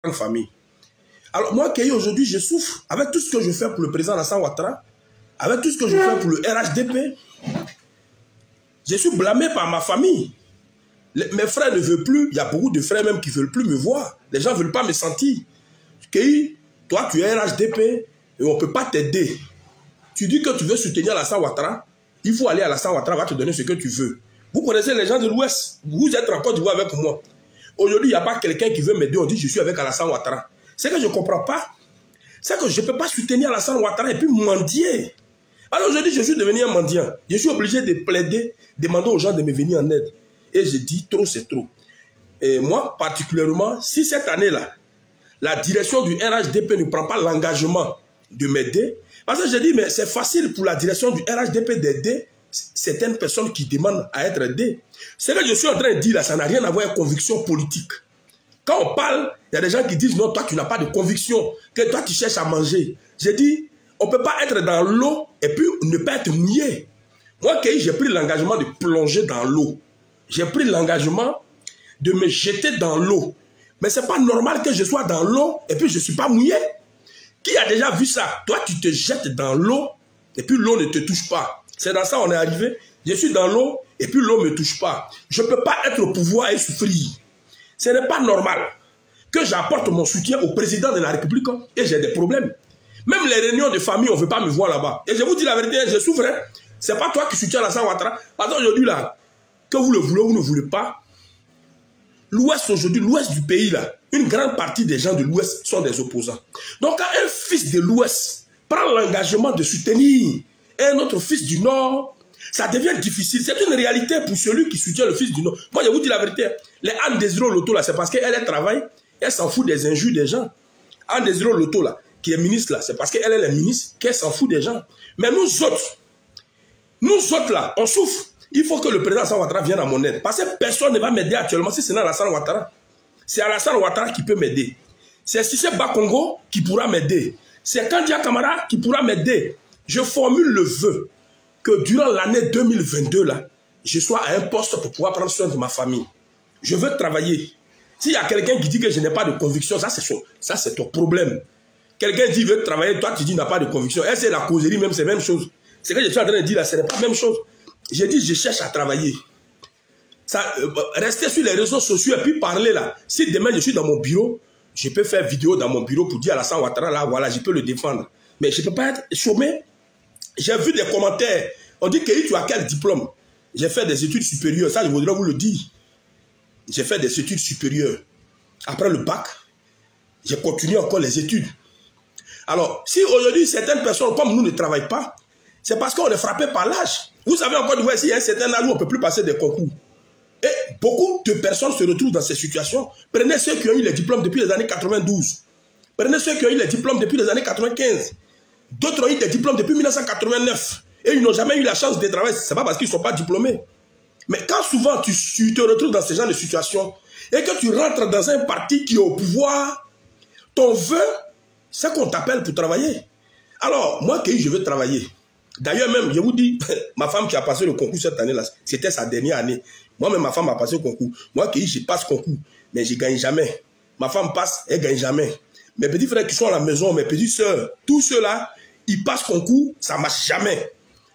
grande famille. Alors moi, Kei, aujourd'hui, je souffre avec tout ce que je fais pour le président Alassane Ouattara, avec tout ce que je fais pour le RHDP. Je suis blâmé par ma famille. Mes frères ne veulent plus, il y a beaucoup de frères même qui ne veulent plus me voir. Les gens ne veulent pas me sentir. Kei, toi, tu es RHDP et on ne peut pas t'aider. Tu dis que tu veux soutenir Alassane Ouattara, il faut aller à Alassane Ouattara, va te donner ce que tu veux. Vous connaissez les gens de l'Ouest, vous êtes en Côte d'Ivoire avec moi. Aujourd'hui, il n'y a pas quelqu'un qui veut m'aider, on dit je suis avec Alassane Ouattara. Ce que je ne comprends pas, c'est que je ne peux pas soutenir Alassane Ouattara et puis mendier. Alors aujourd'hui, je suis devenu un mendiant. Je suis obligé de plaider, demander aux gens de me venir en aide. Et je dis trop, c'est trop. Et moi, particulièrement, si cette année-là, la direction du RHDP ne prend pas l'engagement de m'aider, parce que je dis, mais c'est facile pour la direction du RHDP d'aider certaines personnes qui demandent à être aidées. Ce que je suis en train de dire là, ça n'a rien à voir avec conviction politique. Quand on parle, il y a des gens qui disent, non, toi, tu n'as pas de conviction, que toi, tu cherches à manger. J'ai dit, on ne peut pas être dans l'eau et puis ne pas être mouillé. Moi, j'ai pris l'engagement de plonger dans l'eau. J'ai pris l'engagement de me jeter dans l'eau. Mais ce n'est pas normal que je sois dans l'eau et puis je ne suis pas mouillé. Qui a déjà vu ça? Toi, tu te jettes dans l'eau et puis l'eau ne te touche pas. C'est dans ça qu'on est arrivé. Je suis dans l'eau et puis l'eau ne me touche pas. Je ne peux pas être au pouvoir et souffrir. Ce n'est pas normal que j'apporte mon soutien au président de la République et j'ai des problèmes. Même les réunions de famille, on ne veut pas me voir là-bas. Et je vous dis la vérité, je souffre. Hein. Ce n'est pas toi qui soutiens Alassane Ouattara. Parce qu'aujourd'hui, là, que vous le voulez ou vous ne voulez pas, l'Ouest aujourd'hui, l'Ouest du pays, là, une grande partie des gens de l'Ouest sont des opposants. Donc, quand un fils de l'Ouest prend l'engagement de soutenir un autre fils du Nord, ça devient difficile. C'est une réalité pour celui qui soutient le fils du Nord. Moi, je vous dis la vérité. Les Anne Désiré Loto, là, c'est parce qu'elle travaille, elle s'en fout des injures des gens. Anne Désiré Loto, là, qui est ministre, là, c'est parce qu'elle est la ministre qu'elle s'en fout des gens. Mais nous autres, là, on souffre. Il faut que le président Alassane Ouattara vienne à mon aide. Parce que personne ne va m'aider actuellement si ce n'est Alassane Ouattara. C'est Alassane Ouattara qui peut m'aider. C'est Cissé Bakongo qui pourra m'aider. C'est Kandia Kamara qui pourra m'aider. Je formule le vœu que durant l'année 2022, là, je sois à un poste pour pouvoir prendre soin de ma famille. Je veux travailler. S'il y a quelqu'un qui dit que je n'ai pas de conviction, ça c'est ton problème. Quelqu'un dit qu'il veut travailler, toi tu dis qu'il n'a pas de conviction. Et c'est la causerie même, c'est la même chose. Ce que je suis en train de dire là, ce n'est pas la même chose. J'ai dit, je cherche à travailler. Rester sur les réseaux sociaux et puis parler là. Si demain je suis dans mon bureau, je peux faire vidéo dans mon bureau pour dire à Alassane Ouattara, là, voilà, je peux le défendre. Mais je ne peux pas être chômé. J'ai vu des commentaires. On dit que tu as quel diplôme? J'ai fait des études supérieures. Ça, je voudrais vous le dire. J'ai fait des études supérieures. Après le bac, j'ai continué encore les études. Alors, si aujourd'hui, certaines personnes comme nous ne travaillent pas, c'est parce qu'on est frappé par l'âge. Vous savez encore, il y a un certain âge où on ne peut plus passer des concours. Et beaucoup de personnes se retrouvent dans ces situations. Prenez ceux qui ont eu les diplômes depuis les années 92. Prenez ceux qui ont eu les diplômes depuis les années 95. D'autres ont eu des diplômes depuis 1989. Et ils n'ont jamais eu la chance de travailler. Ce n'est pas parce qu'ils ne sont pas diplômés. Mais quand souvent tu te retrouves dans ce genre de situation et que tu rentres dans un parti qui est au pouvoir, ton vœu, c'est qu'on t'appelle pour travailler. Alors, moi, je veux travailler. D'ailleurs, même, je vous dis, ma femme qui a passé le concours cette année-là, c'était sa dernière année. Moi-même, ma femme a passé le concours. Moi, je passe le concours, mais je ne gagne jamais. Ma femme passe, elle ne gagne jamais. Mes petits frères qui sont à la maison, mes petites soeurs, tous ceux-là, ils passent le concours, ça ne marche jamais.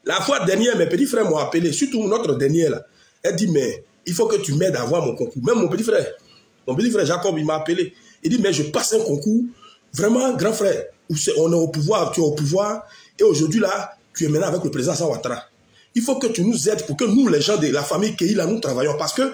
La fois dernière, mes petits frères m'ont appelé, surtout notre dernière, là. Elle dit, mais il faut que tu m'aides à avoir mon concours. Même mon petit frère Jacob, il m'a appelé. Il dit, mais je passe un concours, vraiment, grand frère, on est au pouvoir, tu es au pouvoir, et aujourd'hui, là, tu es maintenant avec le président Alassane Ouattara. Il faut que tu nous aides pour que nous, les gens de la famille Kei, là, nous travaillons. Parce que, de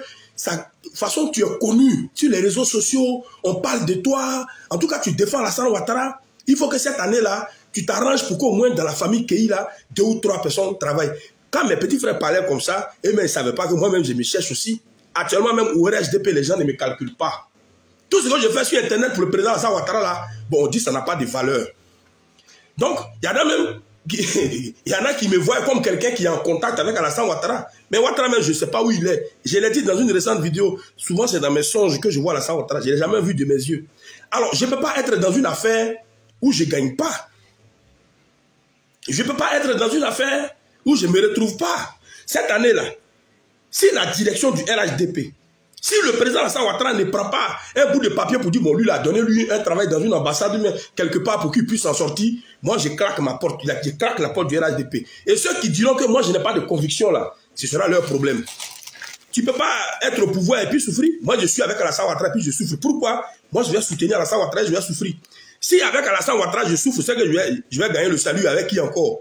toute façon, tu es connu. Sur les réseaux sociaux, on parle de toi. En tout cas, tu défends Alassane Ouattara. Il faut que cette année-là, tu t'arranges pour qu'au moins dans la famille Kei, là, 2 ou 3 personnes travaillent. Quand mes petits frères parlaient comme ça, eux, ils ne savaient pas que moi-même, je me cherche aussi. Actuellement, même au RHDP, les gens ne me calculent pas. Tout ce que je fais sur Internet pour le président Alassane Ouattara, là, bon, on dit que ça n'a pas de valeur. Donc, il y en a même... Il y en a qui me voient comme quelqu'un qui est en contact avec Alassane Ouattara. Mais Ouattara, même, je ne sais pas où il est. Je l'ai dit dans une récente vidéo. Souvent, c'est dans mes songes que je vois Alassane Ouattara. Je ne l'ai jamais vu de mes yeux. Alors, je ne peux pas être dans une affaire où je ne gagne pas. Je ne peux pas être dans une affaire où je ne me retrouve pas. Cette année-là, si la direction du RHDP, Si le président Alassane Ouattara ne prend pas un bout de papier pour dire, bon, lui, il a donné lui un travail dans une ambassade, mais quelque part pour qu'il puisse en sortir, moi, je claque ma porte, je claque la porte du RHDP. Et ceux qui diront que moi, je n'ai pas de conviction là, ce sera leur problème. Tu ne peux pas être au pouvoir et puis souffrir. Moi, je suis avec Alassane Ouattara et puis je souffre. Pourquoi? Moi, je vais soutenir Alassane Ouattara et je vais souffrir. Si avec Alassane Ouattara, je souffre, c'est que je vais gagner le salut avec qui encore?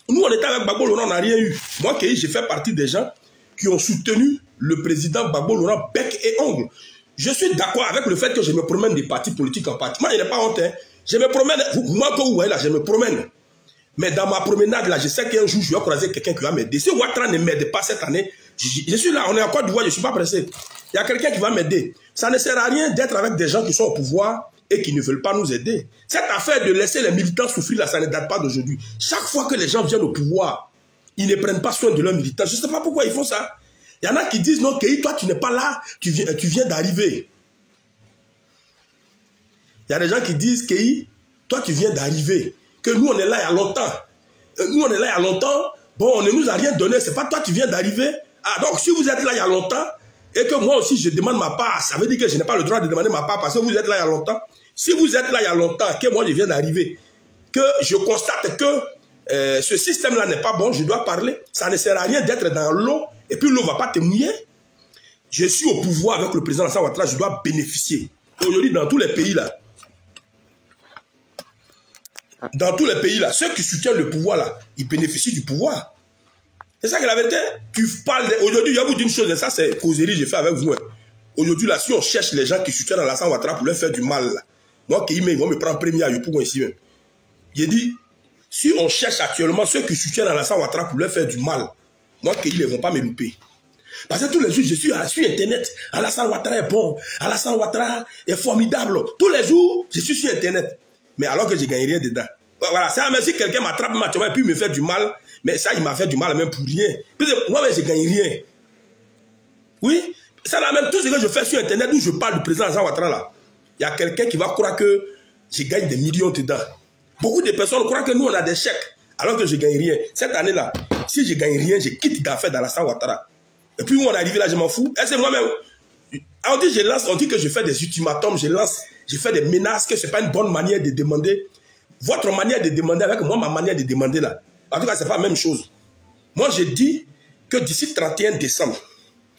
Nous, on était avec Gbagbo Laurent, on n'a rien eu. Moi, j'ai fait partie des gens qui ont soutenu le président Gbagbo Laurent bec et ongle. Je suis d'accord avec le fait que je me promène des partis politiques en parti. Moi, il n'est pas honte. Hein. Je me promène, moi, quand vous voyez là, je me promène. Mais dans ma promenade là, je sais qu'un jour, je vais croiser quelqu'un qui va m'aider. Si Ouattara ne m'aide pas cette année, je suis là, on est en Côte d'Ivoire, je ne suis pas pressé. Il y a quelqu'un qui va m'aider. Ça ne sert à rien d'être avec des gens qui sont au pouvoir et qui ne veulent pas nous aider. Cette affaire de laisser les militants souffrir là, ça ne date pas d'aujourd'hui. Chaque fois que les gens viennent au pouvoir, ils ne prennent pas soin de leurs militants. Je ne sais pas pourquoi ils font ça. Il y en a qui disent, non, Kei, toi, tu n'es pas là, tu viens d'arriver. Il y a des gens qui disent, Kei, toi, tu viens d'arriver. Que nous, on est là il y a longtemps. Nous, on est là il y a longtemps. Bon, on ne nous a rien donné. C'est pas toi, tu viens d'arriver. Ah, donc, si vous êtes là il y a longtemps, et que moi aussi, je demande ma part, ça veut dire que je n'ai pas le droit de demander ma part parce que vous êtes là il y a longtemps. Si vous êtes là il y a longtemps, que moi, je viens d'arriver, que je constate que ce système-là n'est pas bon, je dois parler. Ça ne sert à rien d'être dans l'eau et puis l'eau ne va pas te mouiller. Je suis au pouvoir avec le président Alassane Ouattara, je dois bénéficier. Aujourd'hui, dans tous les pays là, ceux qui soutiennent le pouvoir là, ils bénéficient du pouvoir. C'est ça que la vérité. Tu parles aujourd'hui, je vais vous dire une chose, et ça c'est causerie que j'ai fait avec vous. Hein. Aujourd'hui là, si on cherche les gens qui soutiennent Alassane Ouattara pour leur faire du mal, là, moi qui ils vont me prendre premier à Yopougon ici même. J'ai dit, si on cherche actuellement ceux qui soutiennent Alassane Ouattara pour leur faire du mal, moi qui ils ne vont pas me louper. Parce que tous les jours, je suis sur Internet. Alassane Ouattara est bon. Alassane Ouattara est formidable. Tous les jours, je suis sur Internet. Mais alors que je ne gagne rien dedans. Voilà, ça, même si quelqu'un m'attrape et puis me fait du mal, mais ça, il m'a fait du mal même pour rien. Moi-même, je ne gagne rien. Oui, ça, là, même tout ce que je fais sur Internet, où je parle du président Alassane Ouattara, là, il y a quelqu'un qui va croire que je gagne des millions dedans. Beaucoup de personnes croient que nous, on a des chèques, alors que je ne gagne rien. Cette année-là, si je ne gagne rien, je quitte d'affaires d'Alassane Ouattara. Et puis, où on est arrivé là, je m'en fous. Et c'est moi-même. On dit que je fais des ultimatums, je fais des menaces, que ce n'est pas une bonne manière de demander. Votre manière de demander avec moi, ma manière de demander là. En tout cas, ce n'est pas la même chose. Moi, je dis que d'ici 31 décembre,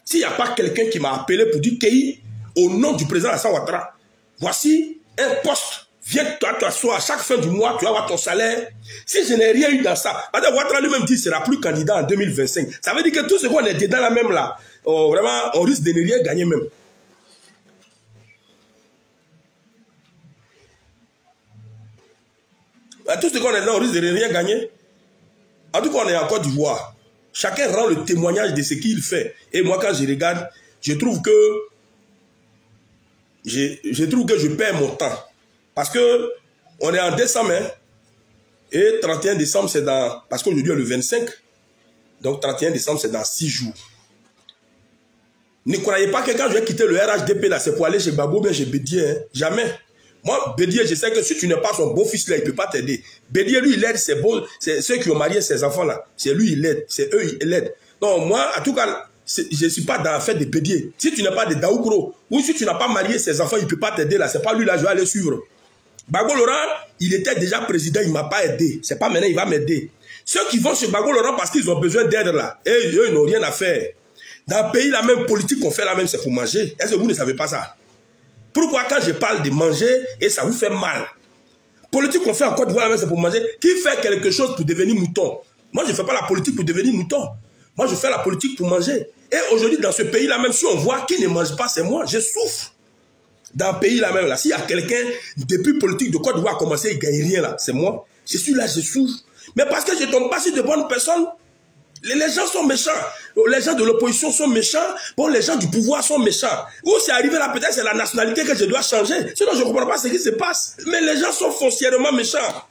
s'il n'y a pas quelqu'un qui m'a appelé pour dire Kei, au nom du président Alassane Ouattara, voici un poste. Viens t'asseoir à chaque fin du mois, tu vas avoir ton salaire. Si je n'ai rien eu dans ça, parce que Ouattara lui-même dit qu'il ne sera plus candidat en 2025. Ça veut dire que tout ce qu'on est dedans là même là, vraiment, on risque de ne rien gagner même. Tout ce qu'on est là, on risque de ne rien gagner. En tout cas, on est en Côte d'Ivoire. Chacun rend le témoignage de ce qu'il fait. Et moi, quand je regarde, je trouve que je perds mon temps. Parce que on est en décembre, hein, et 31 décembre, c'est dans... Parce qu'aujourd'hui, on est le 25. Donc, 31 décembre, c'est dans 6 jours. Ne croyez pas que quand je vais quitter le RHDP, là, c'est pour aller chez Gbagbo, bien chez Bédié. Hein. Jamais. Moi, Bédié, je sais que si tu n'es pas son beau-fils, là, il ne peut pas t'aider. Bédié, lui, il aide ses beaux... C'est ceux qui ont marié ses enfants, là. C'est lui, il aide. C'est eux, il aide. Donc, moi, en tout cas, je ne suis pas dans l'affaire de Bédié. Si tu n'as pas de Daoukro, ou si tu n'as pas marié ses enfants, il ne peut pas t'aider, là. C'est pas lui, là, je vais aller suivre. Gbagbo Laurent, il était déjà président, il ne m'a pas aidé. C'est pas maintenant, il va m'aider. Ceux qui vont chez Gbagbo Laurent parce qu'ils ont besoin d'aide là, et eux, ils n'ont rien à faire. Dans le pays, la même politique qu'on fait là même, c'est pour manger. Est-ce que vous ne savez pas ça? Pourquoi quand je parle de manger, et ça vous fait mal? Politique qu'on fait en Côte d'Ivoire, c'est pour manger. Qui fait quelque chose pour devenir mouton? Moi, je ne fais pas la politique pour devenir mouton. Moi, je fais la politique pour manger. Et aujourd'hui, dans ce pays-là, même si on voit qui ne mange pas, c'est moi, je souffre. Dans le pays là même, là, s'il y a quelqu'un, depuis politique de Côte d'Ivoire a commencé, il ne gagne rien là, c'est moi. Je suis là, je souffre. Mais parce que je ne tombe pas sur de bonnes personnes, les gens sont méchants. Les gens de l'opposition sont méchants. Bon, les gens du pouvoir sont méchants. Où c'est arrivé là, peut-être c'est la nationalité que je dois changer. Sinon, je ne comprends pas ce qui se passe. Mais les gens sont foncièrement méchants.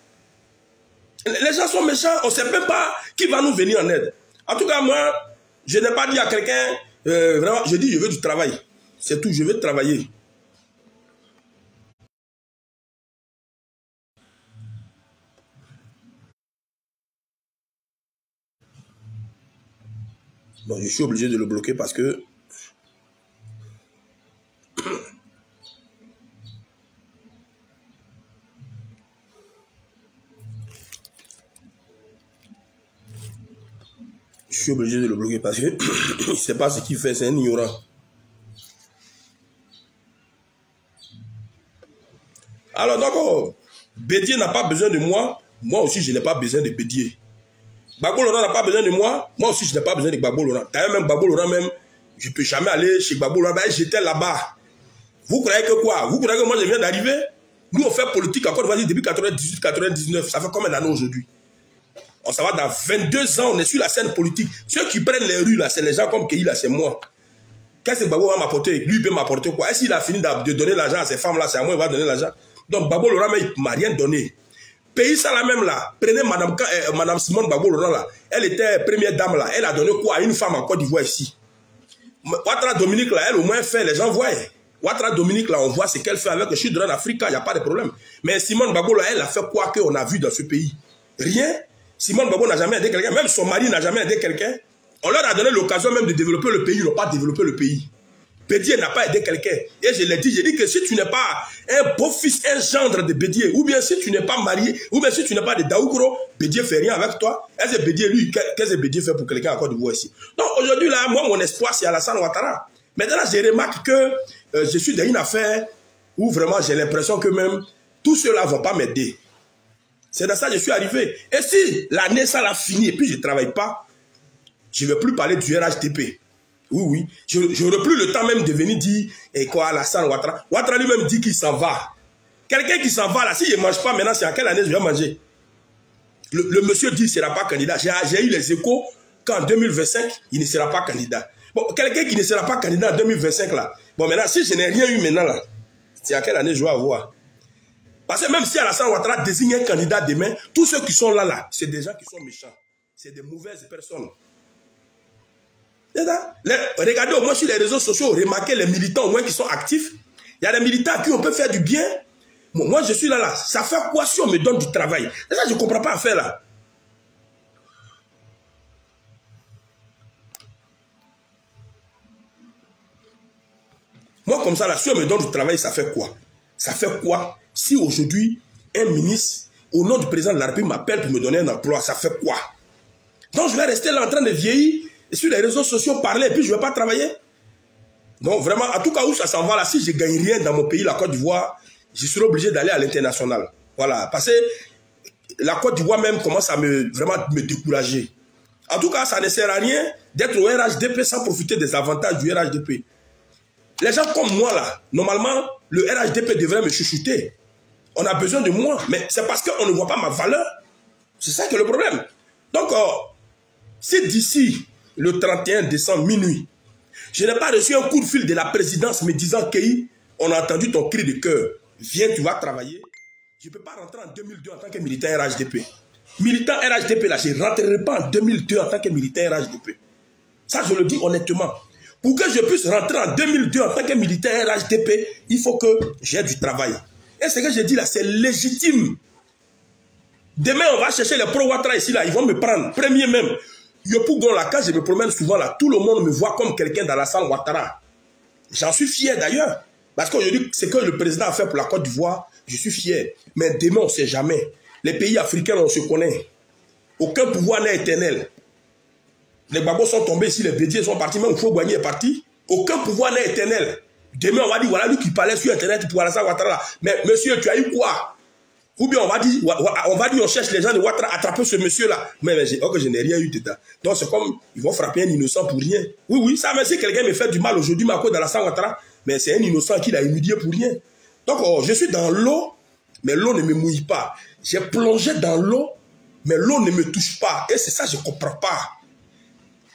Les gens sont méchants, on ne sait même pas qui va nous venir en aide. En tout cas, moi, je n'ai pas dit à quelqu'un, vraiment, je dis, je veux du travail. C'est tout, je veux travailler. Bon, je suis obligé de le bloquer parce que suis obligé de le bloquer parce que il ne sait pas ce qu'il fait, c'est un ignorant. Alors donc, Bédié n'a pas besoin de moi, moi aussi je n'ai pas besoin de Bédié. Gbagbo Laurent n'a pas besoin de moi, moi aussi je n'ai pas besoin de Gbagbo Laurent. D'ailleurs même Gbagbo Laurent même, je ne peux jamais aller chez Gbagbo Laurent, j'étais là-bas. Vous croyez que quoi? Vous croyez que moi je viens d'arriver? Nous on fait politique en Côte d'Ivoire depuis 98-99, ça fait combien d'années aujourd'hui? On s'en va dans 22 ans, on est sur la scène politique. Ceux qui prennent les rues là, c'est les gens comme Keï là, c'est moi. Qu'est-ce que Gbagbo va m'apporter? Lui il peut m'apporter quoi? Est-ce qu'il a fini de donner l'argent à ces femmes là? C'est à moi il va donner l'argent. Donc Gbagbo Laurent mais il ne m'a rien donné. Pays ça là même là, prenez Madame Simone Gbagbo Laurent là, elle était première dame là, elle a donné quoi à une femme en Côte d'Ivoire ici? Ouattara Dominique là, elle au moins fait, les gens voient. Ouattara Dominique là, on voit ce qu'elle fait avec le Children Africa, il n'y a pas de problème. Mais Simone Gbagbo là, elle a fait quoi qu'on a vu dans ce pays? Rien. Simone Gbagbo n'a jamais aidé quelqu'un, même son mari n'a jamais aidé quelqu'un. On leur a donné l'occasion même de développer le pays, ils n'ont pas développé le pays. Bédié n'a pas aidé quelqu'un. Et je l'ai dit, j'ai dit que si tu n'es pas un beau-fils, un gendre de Bédié, ou bien si tu n'es pas marié, ou bien si tu n'es pas de Daoukro, Bédié ne fait rien avec toi. Est-ce que Bédié, lui, qu'est-ce que Bédié fait pour quelqu'un à Côte d'Ivoire ici? Donc aujourd'hui, là, moi, mon espoir, c'est Alassane Ouattara. Maintenant, je remarque que je suis dans une affaire où vraiment j'ai l'impression que même tous ceux-là ne vont pas m'aider. C'est dans ça que je suis arrivé. Et si l'année, ça l'a fini et puis je ne travaille pas, je ne vais plus parler du RHDP. Oui, oui. Je n'aurai plus le temps même de venir dire quoi, Alassane Ouattara. Ouattara lui-même dit qu'il s'en va. Quelqu'un qui s'en va là, s'il ne mange pas maintenant, c'est à quelle année je vais manger? Le monsieur dit qu'il ne sera pas candidat. J'ai eu les échos qu'en 2025, il ne sera pas candidat. Bon, quelqu'un qui ne sera pas candidat en 2025 là. Bon, maintenant, si je n'ai rien eu maintenant là, c'est à quelle année je vais avoir? Parce que même si Alassane Ouattara désigne un candidat demain, tous ceux qui sont là, c'est des gens qui sont méchants. C'est des mauvaises personnes. Regardez au moins sur les réseaux sociaux, remarquez les militants au moins qui sont actifs. Il y a des militants à qui on peut faire du bien. Moi je suis là. Ça fait quoi si on me donne du travail? C'est ça que je ne comprends pas à faire là. Moi comme ça là, si on me donne du travail, ça fait quoi? Ça fait quoi si aujourd'hui un ministre, au nom du président de la République, m'appelle pour me donner un emploi? Ça fait quoi? Donc je vais rester là en train de vieillir. Et sur les réseaux sociaux, parler, et puis je ne vais pas travailler. Donc vraiment, en tout cas où ça s'en va là, si je ne gagne rien dans mon pays, la Côte d'Ivoire, je serai obligé d'aller à l'international. Voilà, parce que la Côte d'Ivoire même commence à vraiment me décourager. En tout cas, ça ne sert à rien d'être au RHDP sans profiter des avantages du RHDP. Les gens comme moi là, normalement, le RHDP devrait me chuchoter. On a besoin de moi, mais c'est parce qu'on ne voit pas ma valeur. C'est ça qui est le problème. Donc, si d'ici le 31 décembre minuit, je n'ai pas reçu un coup de fil de la présidence me disant Keï, on a entendu ton cri de cœur, viens, tu vas travailler. Je ne peux pas rentrer en 2002 en tant que militant RHDP. Militant RHDP, là, je ne rentrerai pas en 2002 en tant que militant RHDP. Ça, je le dis honnêtement. Pour que je puisse rentrer en 2002 en tant que militant RHDP, il faut que j'ai du travail. Et ce que je dis là, c'est légitime. Demain, on va chercher les pro-Ouattara ici, là, ils vont me prendre. Premier même. Yopougon, là, quand je me promène souvent, là, tout le monde me voit comme quelqu'un d'Alassane Ouattara. J'en suis fier d'ailleurs. Parce qu'aujourd'hui, ce que le président a fait pour la Côte d'Ivoire, je suis fier. Mais demain, on ne sait jamais. Les pays africains, on se connaît. Aucun pouvoir n'est éternel. Les Gbagbo sont tombés ici, les Bédiés sont partis, même Fougoigny est parti. Aucun pouvoir n'est éternel. Demain, on va dire, voilà lui qui parlait sur Internet pour Alassane Ouattara. Mais monsieur, tu as eu quoi? Ou bien on va dire, on cherche les gens de Ouattara, attraper ce monsieur-là. Mais je n'ai rien eu dedans. Donc c'est comme, ils vont frapper un innocent pour rien. Oui, oui, ça, même si quelqu'un me fait du mal aujourd'hui, à cause d'Alassane Ouattara, mais c'est un innocent qui l'a humilié pour rien. Donc je suis dans l'eau, mais l'eau ne me mouille pas. J'ai plongé dans l'eau, mais l'eau ne me touche pas. Et c'est ça, je ne comprends pas.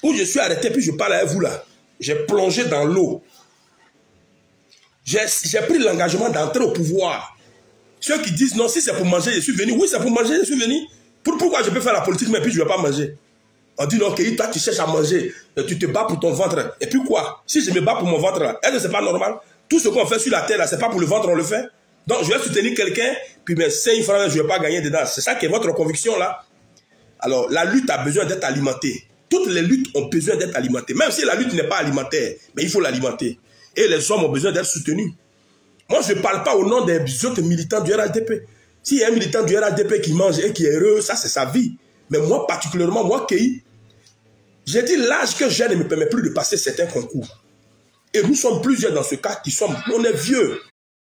Où je suis arrêté, puis je parle avec vous là. J'ai plongé dans l'eau. J'ai pris l'engagement d'entrer au pouvoir. Ceux qui disent non, si c'est pour manger, je suis venu. Oui, c'est pour manger, je suis venu. Pourquoi je peux faire la politique, mais puis je ne vais pas manger? On dit non, ok, toi tu cherches à manger, tu te bats pour ton ventre. Et puis quoi? Si je me bats pour mon ventre, est-ce que c'est pas normal? Tout ce qu'on fait sur la terre, là, c'est pas pour le ventre, on le fait. Donc je vais soutenir quelqu'un, puis ben, 5 francs, je ne vais pas gagner dedans. C'est ça qui est votre conviction là. Alors la lutte a besoin d'être alimentée. Toutes les luttes ont besoin d'être alimentées. Même si la lutte n'est pas alimentaire, mais il faut l'alimenter. Et les hommes ont besoin d'être soutenus. Moi, je ne parle pas au nom des autres militants du RHDP. S'il y a un militant du RHDP qui mange et qui est heureux, ça c'est sa vie. Mais moi, particulièrement, moi, Keï, J'ai dit l'âge que j'ai ne me permet plus de passer certains concours. Et nous sommes plusieurs dans ce cas qui sommes, on est vieux.